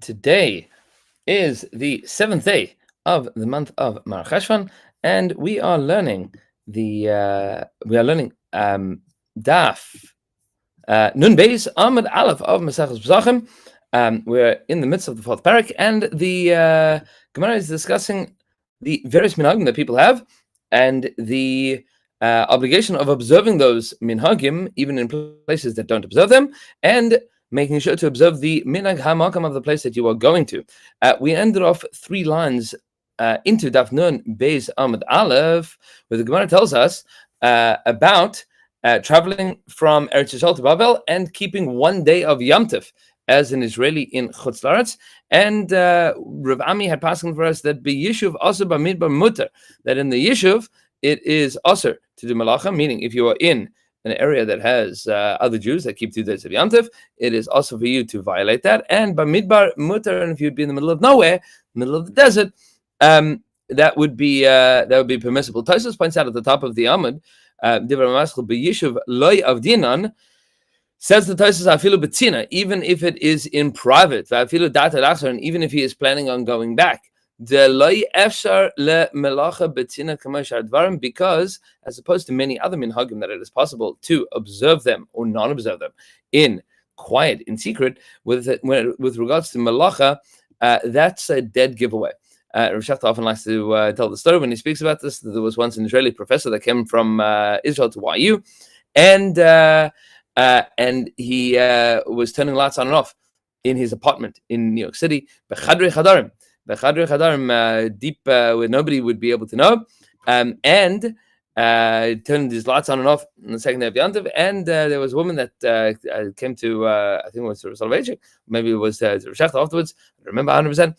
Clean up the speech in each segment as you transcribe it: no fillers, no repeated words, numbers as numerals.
Today is the seventh day of the month of Mar Cheshvan, and we are learning Daf Nun Beis Amud Aleph of Maseches Pesachim. We're in the midst of the fourth parak, and the Gemara is discussing the various minhagim that people have, and the obligation of observing those minhagim, even in places that don't observe them, and making sure to observe the minhag hamakam of the place that you are going to. We ended off 3 lines into Daf Nun Beis Amud Aleph, where the Gemara tells us about traveling from Eretz Yisrael to Babel and keeping 1 day of Yom Tov as an Israeli in Chutz La'aretz. And Rav Ami had passed for us that b'yishuv aser b'midbar mutar, that in the yishuv it is aser to do malacha, meaning if you are in an area that has other Jews that keep 2 days of Yom Tov, it is also for you to violate that. And b'midbar mutar, and if you'd be in the middle of nowhere, middle of the desert, that would be permissible. Tosfos points out at the top of the Amud, says the Tosfos afilu betzina, even if it is in private, and even if he is planning on going back, because as opposed to many other minhagim that it is possible to observe them or not observe them in quiet, in secret, with regards to malacha, that's a dead giveaway. Rav Shachta often likes to tell the story when he speaks about this. There was once an Israeli professor that came from Israel to YU, and he was turning lights on and off in his apartment in New York City, bechadrei chadarim, deep where nobody would be able to know, and turned his lights on and off on the second day of Yom Tov, and there was a woman that came to, I think it was Salvation, maybe it was Rav Shachta afterwards, I don't remember 100%,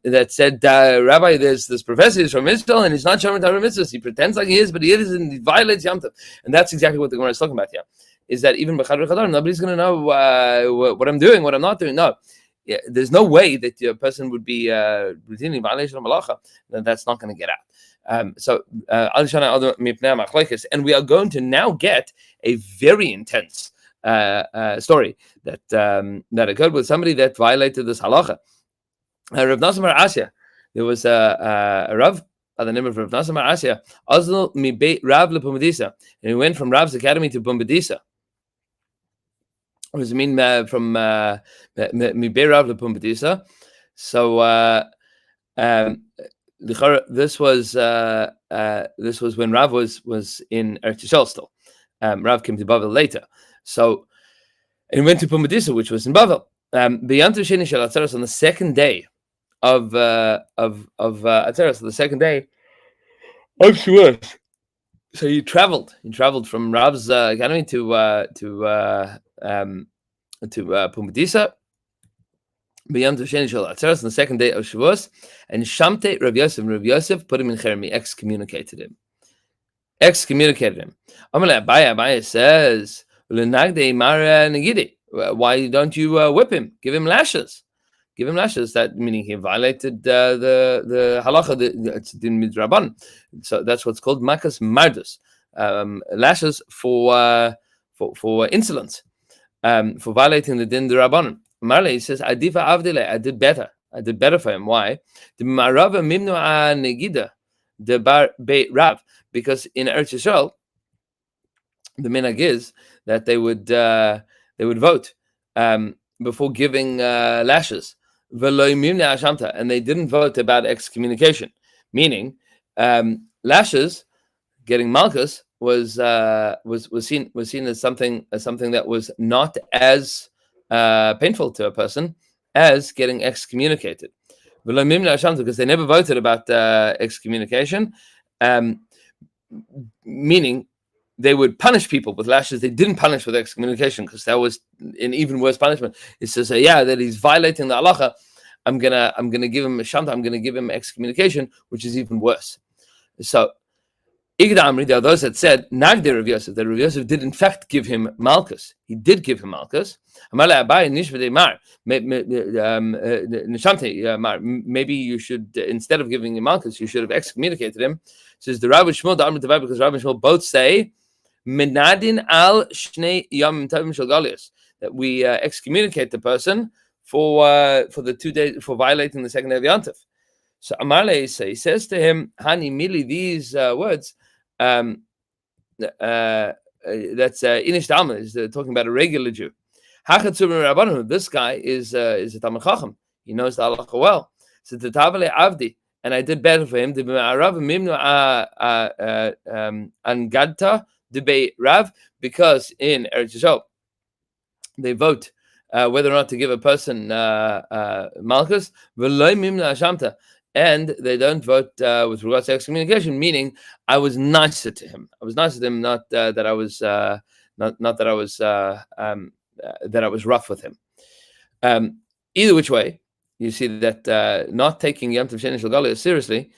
that said, Rabbi, there's this professor, he's from Israel, and he's not showing Torah mitzvahs. He pretends like he is, but he is, and he violates Yom Tov. And that's exactly what the Gemara is talking about here, is that even b'chadrei chadarim, nobody's going to know what I'm doing, what I'm not doing. No. Yeah, there's no way that a person would be routinely violation of malacha, then that's not going to get out. And we are going to now get a very intense story that occurred with somebody that violated this halacha. Rav Nosson bar Asya, there was a Rav by the name of Rav Nosson bar Asya, Azl mi beit Rav lePumbedisa, and he went from Rav's academy to Pumbedisa. What does it mean from mi beit Rav lePumbedisa? So this was when Rav was in Eretz Yisrael still. Rav came to Babel later, so and went to Pumbedisa, which was in Babel. On the second day of Atzeres, the second day of Shavuos. So he traveled from Rav's academy to Pumbedisa. Beyond the Sheni Shal Atzeres, on the second day of Shavuos, and Shamte Rav Yosef put him in Cherem, excommunicated him. Abaye says, why don't you whip him? Give him lashes. That meaning he violated the halacha, it's din midrabanan. So that's what's called makas mardus, lashes for insolence, for violating the din drabanan. Marley says, Adifa Avdile, I did better for him. Why? The Marava Mimnu Negida, the Bar Beit Rav, because in Eretz Yisrael, the minhag is that they would vote before giving lashes. And they didn't vote about excommunication, meaning lashes, getting malchus, was seen as something that was not as painful to a person as getting excommunicated, because they never voted about excommunication, meaning they would punish people with lashes. They didn't punish with excommunication because that was an even worse punishment. It's to say, that he's violating the halacha. I'm gonna give him a shanta. I'm gonna give him excommunication, which is even worse. So there are those that said Nagde Rav Yosef, that Rav Yosef did in fact give him malchus. He did give him malchus. Maybe you should, instead of giving him malchus, you should have excommunicated him. Says the Rabbi Shmuel, because Rabbi Shmuel both say Menadin al Shnei Yom Tovim Shel Galius, that we excommunicate the person for the 2 days, for violating the second day of Yantif. So Amarle says to him, Hani Mili, these words, that's Inish Talmud, is talking about a regular Jew. This guy is a Talmud Chacham. He knows the halacha well. So the Tavale Avdi, and I did better for him. The Angadta debate Rav, because in Eretz Yisrael they vote whether or not to give a person Malchus, and they don't vote with regards to excommunication. Meaning, I was nicer to him. I was nicer to him, not that I was not that I was that I was rough with him. Either which way, you see that not taking Yom Tov Sheni Shel Galia seriously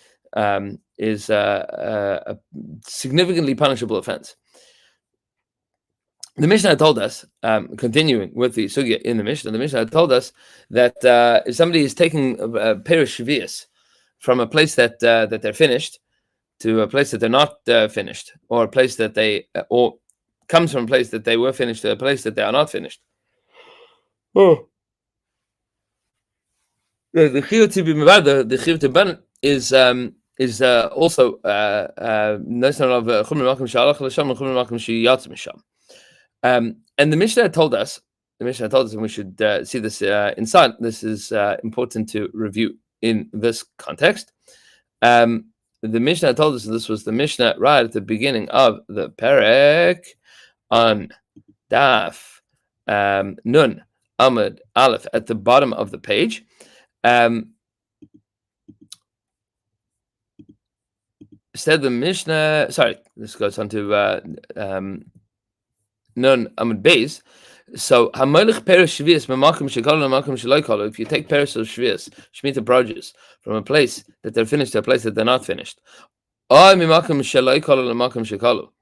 is a significantly punishable offense. The Mishnah told us, continuing with the sugya in the Mishnah told us that if somebody is taking a Perish Shvius from a place that they're finished to a place that they're not finished, or a place that they or comes from a place that they were finished to a place that they are not finished. Oh, the chiyuv to be mavad, the chiyuv to burn is also notion of chumra makom shalach l'sham and chumra makom sheyatz misham. And the Mishnah told us, and we should see this inside. This is important to review in this context. The Mishnah told us, and this was the Mishnah right at the beginning of the Perek on Daf Nun Amud Aleph at the bottom of the page. Said the Mishnah, sorry, this goes on to Nun Amud Beis. So Hamelech Perish Shvius Memakim Shekol Memakim Shloikol. If you take Perish of Shvius, Shemitah produce from a place that they're finished to a place that they're not finished, or Memakim Shloikol Memakim Shekol,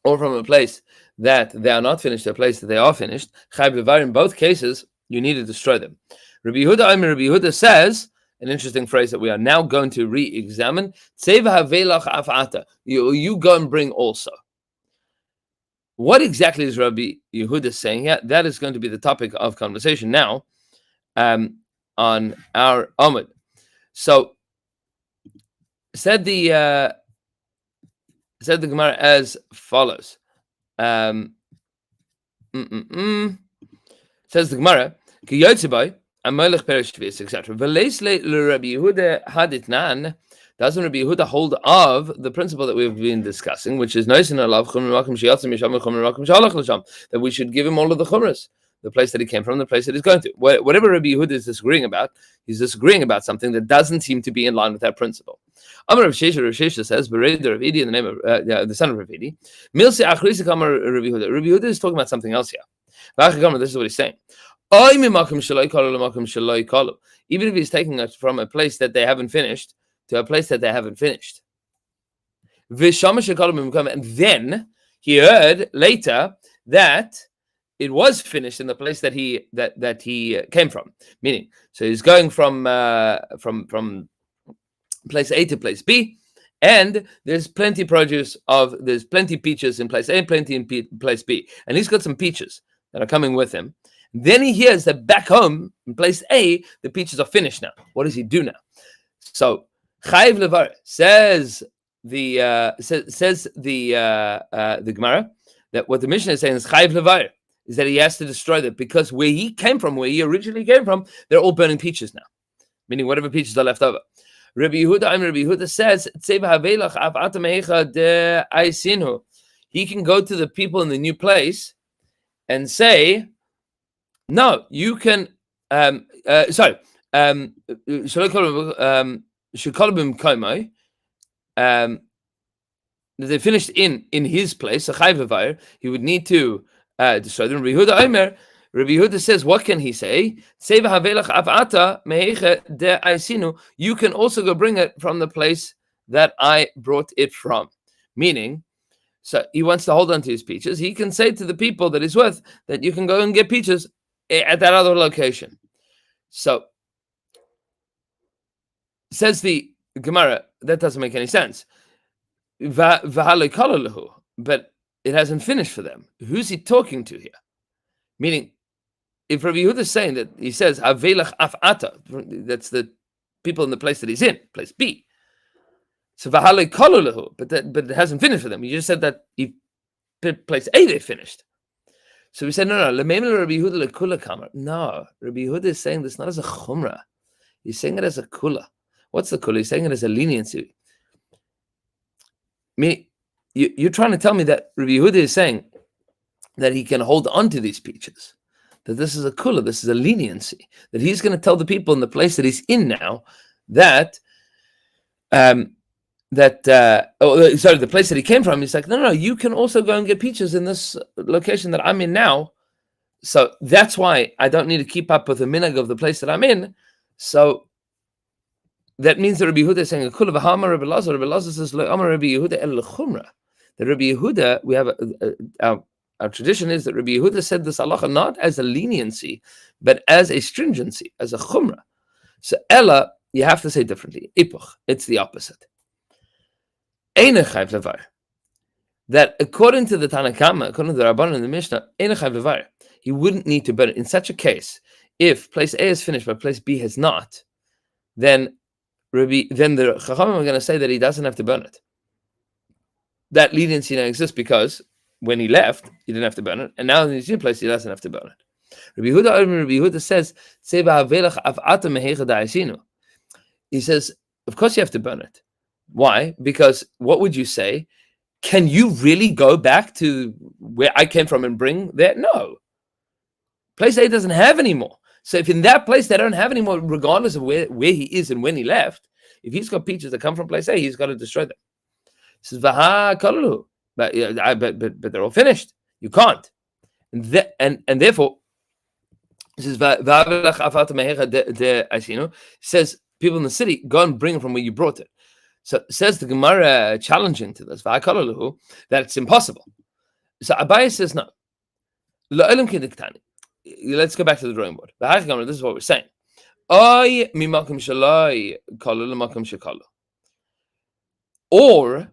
or from a place that they are not finished to a place that they are finished, Chayv Levar, in both cases you need to destroy them. Rabbi Yehuda says an interesting phrase that we are now going to re-examine. Tseva havelach afata. You go and bring also. What exactly is Rabbi Yehuda saying here? That is going to be the topic of conversation now on our Amud. So said the Gemara as follows. Says the Gemara, Ki Yotzebai, Amelech Perish Shvius, etc. V'leisle Rabbi Yehuda haditnan. Doesn't Rabbi Yehuda hold of the principle that we've been discussing, which is that we should give him all of the chumras, the place that he came from, the place that he's going to. Whatever Rabbi Yehuda is disagreeing about, he's disagreeing about something that doesn't seem to be in line with that principle. Amar Rav Shesha says, "Bereder Rav Idi," in the name of the son of Rav Idi. Milse achrisik Amar Rabbi Yehuda. Rabbi Yehuda is talking about something else here. This is what he's saying. Even if he's taking us from a place that they haven't finished to a place that they haven't finished. And then he heard later that it was finished in the place that he came from. Meaning, so he's going from place A to place B, and there's plenty peaches in place A and plenty in place B. And he's got some peaches that are coming with him. Then he hears that back home in place A, the peaches are finished now. What does he do now? So Chayv Levar says the Gemara that what the Mishnah is saying is Chayv Levar is that he has to destroy them because where he originally came from, they're all burning peaches now, meaning whatever peaches are left over. Rabbi Yehuda says he can go to the people in the new place and say, no, you can. They finished in his place, a chayv, he would need to destroy them. Rabbi Yehuda says, what can he say? You can also go bring it from the place that I brought it from. Meaning, so he wants to hold on to his peaches. He can say to the people that he's with that you can go and get peaches at that other location. So says the Gemara, that doesn't make any sense. But it hasn't finished for them. Who's he talking to here? Meaning, if Rabbi Yehuda is saying that, he says Avelach afata, that's the people in the place that he's in, place B. So Vahalei Kolulahu, but it hasn't finished for them. You just said that place A they finished. So we said no. Rabbi Yehuda lekula kamar. No, Rabbi Yehuda is saying this not as a chumrah. He's saying it as a kula. What's the kula? He's saying it as a leniency. You're trying to tell me that Rabbi Yehuda is saying that he can hold on to these peaches, that this is a kula, this is a leniency, that he's going to tell the people in the place that he's in now that the place that he came from, he's like, no, you can also go and get peaches in this location that I'm in now. So that's why I don't need to keep up with the minhag of the place that I'm in. So that means that Rabbi Yehuda is saying a kula v'hama Rabbi Lazar. Rabbi Lazar says lo Rabbi Yehuda el l'chumra. That Rabbi Yehuda, we have our tradition is that Rabbi Yehuda said this halacha not as a leniency, but as a stringency, as a chumra. So ella, you have to say differently. Ipuch, it's the opposite. That according to the Tanakama, according to the Rabbanan in the Mishnah, he wouldn't need to burn it. In such a case, if place A is finished but place B has not, then the Chachamim are going to say that he doesn't have to burn it. That leniency now exists because when he left, he didn't have to burn it, and now in his new place, he doesn't have to burn it. Rabbi Yehuda says, he says, of course you have to burn it. Why? Because what would you say? Can you really go back to where I came from and bring that? No. Place A doesn't have any more. So if in that place they don't have any more, regardless of where he is and when he left, if he's got peaches that come from place A, he's got to destroy them. He says, Vaha kalalu. But they're all finished. You can't. And therefore, he says, says, people in the city, go and bring it from where you brought it. So says the Gemara challenging to this, that it's impossible. So Abaye says no. Let's go back to the drawing board. This is what we're saying. Or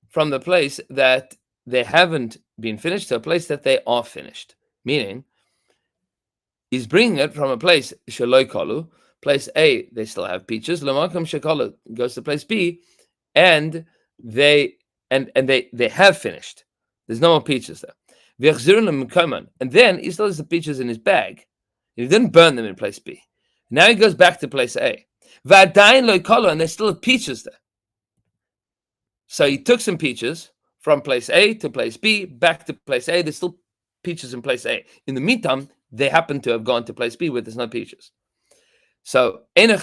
from the place that they haven't been finished to a place that they are finished. Meaning, he's bringing it from a place, Shaloi Kalu, place A, they still have peaches, Lamakam Shakalu goes to place B, and they have finished. There's no more peaches there. And then he still has the peaches in his bag. He didn't burn them in place B. Now he goes back to place A. And there's still peaches there. So he took some peaches from place A to place B, back to place A. There's still peaches in place A. In the meantime, they happen to have gone to place B where there's no peaches. So, Rabbi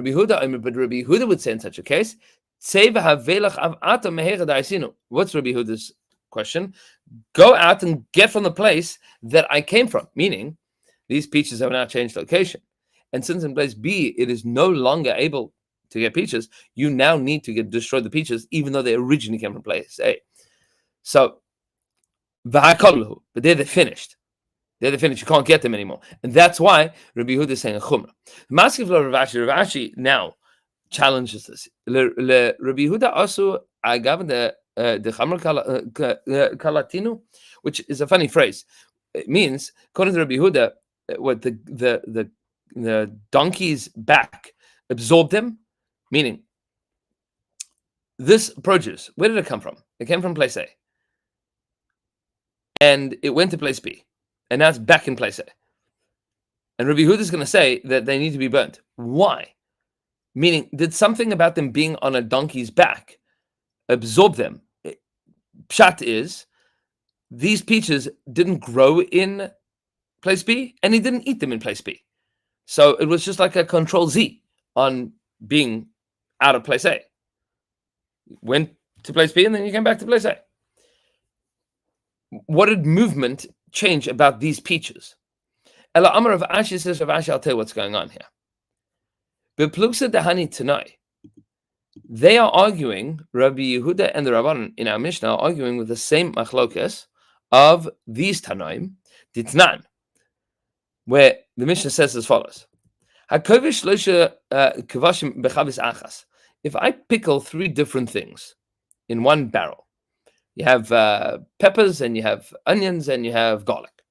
Yehuda would say in such a case, what's Rabbi Yehuda's question? Go out and get from the place that I came from, meaning these peaches have now changed location. And since in place B, it is no longer able to get peaches, you now need to destroy the peaches, even though they originally came from place A. So, but they're finished. They're finished. You can't get them anymore. And that's why Rabbi Yehuda is saying a chumrah. Maseches Rav Ashi now challenges this. Rabbi Yehuda also agav the chamra kalatinu, which is a funny phrase. It means, according to Rabbi Yehuda, what the donkey's back absorbed them, meaning this produce, where did it come from? It came from place A. And it went to place B. And now it's back in place A. And Rabbi Yehuda is going to say that they need to be burnt. Why? Meaning, did something about them being on a donkey's back absorb them? Pshat is, these peaches didn't grow in place B, and he didn't eat them in place B. So it was just like a Control Z on being out of place A. Went to place B, and then you came back to place A. What did movement change about these peaches? Ela Amar of Ashi says, Rav Ashi, I'll tell you what's going on here. Bepluksa dehani tanai. They are arguing, Rabbi Yehuda and the Rabbanan in our Mishnah are arguing with the same machlokes of these Tanaim, Ditnan, where the Mishnah says as follows. If I pickle 3 different things in one barrel, you have peppers, and you have onions, and you have garlic.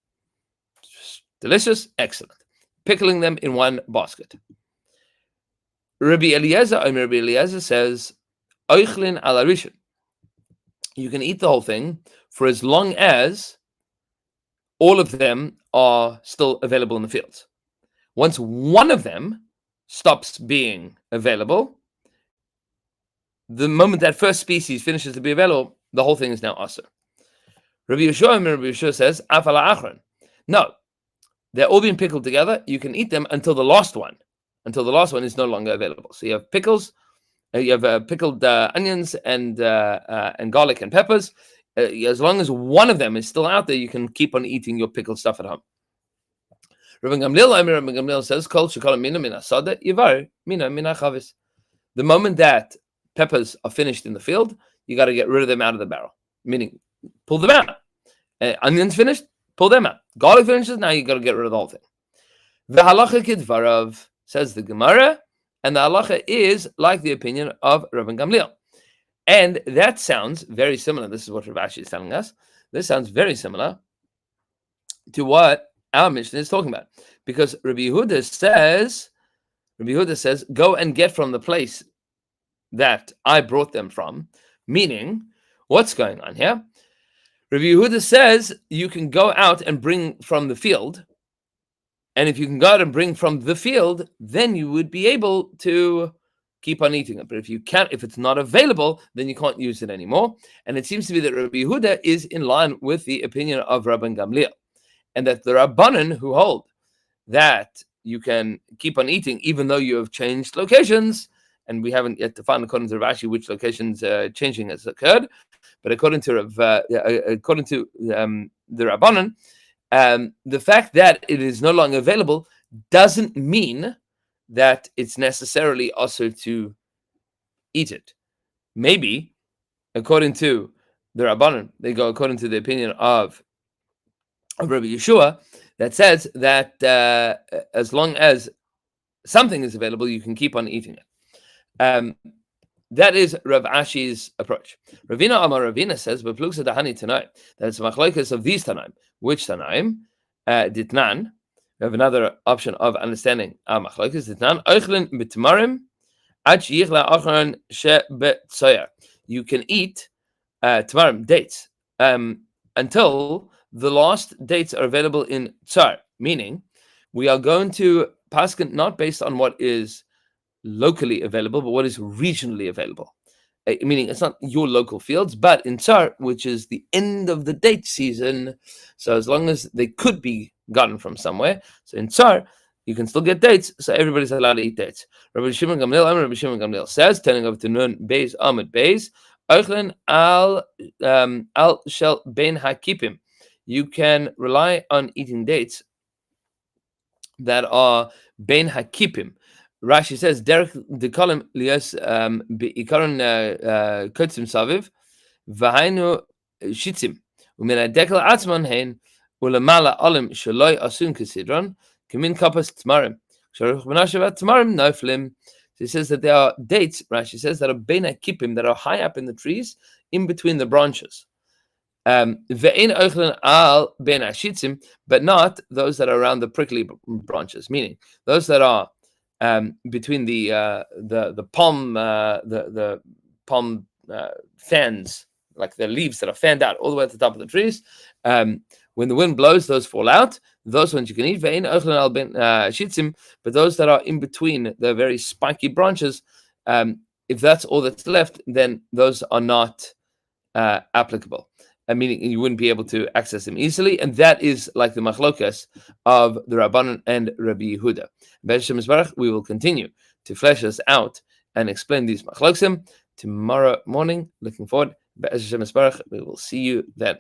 delicious, excellent. Pickling them in one basket. Rabbi Eliezer says, Oichlin al Arishon. You can eat the whole thing for as long as all of them are still available in the fields. Once one of them stops being available, the moment that first species finishes to be available, the whole thing is now asur. Rabbi Yeshua says, Afala achron. No, they're all being pickled together. You can eat them until the last one is no longer available. So you have pickles, you have pickled onions and garlic and peppers. As long as one of them is still out there, you can keep on eating your pickled stuff at home. Rabbi Gamliel says, Kol shekol mina min asada yivar mina min hachavis. The moment that peppers are finished in the field, you got to get rid of them out of the barrel, meaning pull them out. Onions finished, pull them out. Garlic finishes, now you got to get rid of the whole thing. The halacha kidvarav, says the Gemara, and the halacha is like the opinion of Rabbi Gamliel. And that sounds very similar. This is what Rav Ashi is telling us. This sounds very similar to what our Mishnah is talking about. Because Rabbi Yehuda says, go and get from the place that I brought them from. Meaning, what's going on here? Rabbi Yehuda says you can go out and bring from the field. And if you can go out and bring from the field, then you would be able to keep on eating it. But if you can't, if it's not available, then you can't use it anymore. And it seems to be that Rabbi Yehuda is in line with the opinion of Rabbi Gamliel. And that the Rabbanan who hold that you can keep on eating even though you have changed locations, and we haven't yet defined according to Rav Ashi which locations changing has occurred, but according to the Rabbanan, the fact that it is no longer available doesn't mean that it's necessarily also to eat it. Maybe, according to the Rabbanan, they go according to the opinion of Rabbi Yeshua, that says that as long as something is available, you can keep on eating it. That is Rav Ashi's approach. Ravina Amar Ravina says, "Bepluksa dahani tanaim." That it's machlokes of these tanaim. Which tanaim? Ditnan. We have another option of understanding our machlokes. Ditnan oichlin b'tamarim ad sheyichla achron she'betzoyer. You can eat tamarim, dates, until the last dates are available in tsar. Meaning, we are going to paskin not based on what is locally available, but what is regionally available. Meaning it's not your local fields, but in Tsar, which is the end of the date season. So as long as they could be gotten from somewhere, so in Tsar, you can still get dates, so everybody's allowed to eat dates. Rabbi Shimon Gamliel says, turning over to Nun Beis Amud Beis, Oichlin al shel ben hakipim. You can rely on eating dates that are ben hakipim. Rashi says, "Derek dekalim lias beikaron kotzim saviv, v'hainu shitzim, u'min hadekel atzman hein u'lemala olim sheloi asun kesidron kamin kapas tamarim. Sharuch benashavat tamarim noflim." He says that there are dates. Rashi says that are bein hakipim, that are high up in the trees, in between the branches. Ve'ein oichlin al bein hashitzim, but not those that are around the prickly branches. Meaning those that are between the palm fans, like the leaves that are fanned out all the way at the top of the trees. When the wind blows, those fall out. Those ones you can eat. But those that are in between the very spiky branches, if that's all that's left, then those are not applicable. Meaning you wouldn't be able to access them easily, and that is like the machlokas of the Rabbanan and Rabbi Yehuda. We will continue to flesh us out and explain these machlokim tomorrow morning. Looking forward. We will see you then.